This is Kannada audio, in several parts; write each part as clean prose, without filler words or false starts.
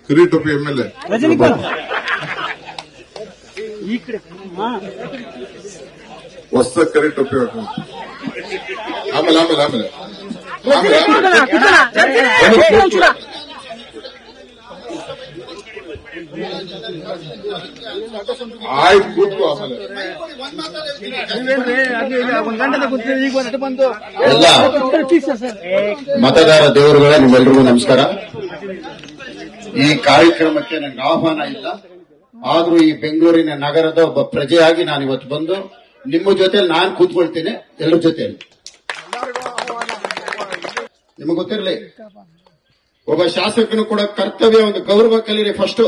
ಕಿರೀಟೊಪ್ಪಿ MLA ಹೊಸ ಕಿರೀಟೊಪ್ಪಿ ಆಮೇಲೆ ಆಮೇಲೆ ಆಮೇಲೆ ಆಯ್ತು ಕೂತ್ಕೋ ಆಮೇಲೆ ಎಲ್ಲ ಮತದಾರ ದೇವರುಗಳೇ ನಿಮ್ಮೆಲ್ಲರಿಗೂ ನಮಸ್ಕಾರ. ಈ ಕಾರ್ಯಕ್ರಮಕ್ಕೆ ನನಗೆ ಆಹ್ವಾನ ಇಲ್ಲ, ಆದ್ರೂ ಈ ಬೆಂಗಳೂರಿನ ನಗರದ ಒಬ್ಬ ಪ್ರಜೆಯಾಗಿ ನಾನು ಇವತ್ತು ಬಂದು ನಿಮ್ಮ ಜೊತೆ ನಾನು ಕೂತ್ಕೊಳ್ತೇನೆ. ಎಲ್ಲರ ಜೊತೆಯಲ್ಲಿ ನಿಮಗೆ ಗೊತ್ತಿರಲಿ, ಒಬ್ಬ ಶಾಸಕನು ಕೂಡ ಕರ್ತವ್ಯ, ಒಂದು ಗೌರವ ಕಲೀರಿ. ಫಸ್ಟ್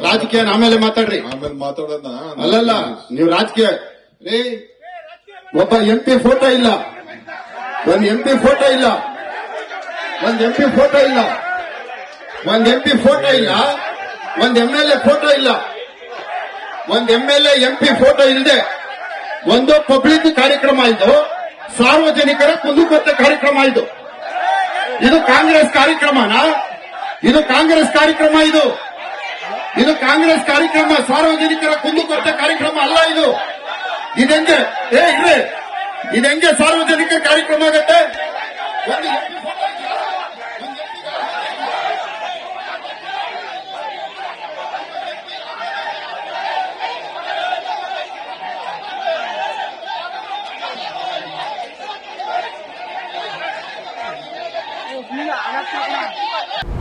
ರಾಜಕೀಯ ಆಮೇಲೆ ಮಾತಾಡ್ರಿ. ಆಮೇಲೆ ಮಾತಾಡೋಣ. ಅಲ್ಲಲ್ಲ, ನೀವು ರಾಜಕೀಯ ಒಬ್ಬ MP ಫೋಟೋ ಇಲ್ಲ, ಒಂದ್ MP ಫೋಟೋ ಇಲ್ಲ, ಒಂದ್ MP ಫೋಟೋ ಇಲ್ಲ, ಒಂದ್ MP ಫೋಟೋ ಇಲ್ಲ, ಒಂದ್ MLA ಫೋಟೋ ಇಲ್ಲ, ಒಂದ್ MLA MP ಫೋಟೋ ಇಲ್ಲದೆ ಒಂದು ಪಬ್ಲಿಕ್ ಕಾರ್ಯಕ್ರಮ ಇದು, ಸಾರ್ವಜನಿಕರ ಕುಂದುಕೊರತೆ ಕಾರ್ಯಕ್ರಮ ಇದು. ಇದು ಕಾಂಗ್ರೆಸ್ ಕಾರ್ಯಕ್ರಮನಾ? ಇದು ಕಾಂಗ್ರೆಸ್ ಕಾರ್ಯಕ್ರಮ, ಇದು ಕಾಂಗ್ರೆಸ್ ಕಾರ್ಯಕ್ರಮ, ಸಾರ್ವಜನಿಕರ ಕುಂದುಕೊರತೆ ಕಾರ್ಯಕ್ರಮ ಅಲ್ಲ ಇದು. ಇದೆಂಗೆ ಇರ್ರಿ, ಇದೆಂಗೆ ಸಾರ್ವಜನಿಕ ಕಾರ್ಯಕ್ರಮ ಆಗತ್ತೆ? ಒಂದು Mira,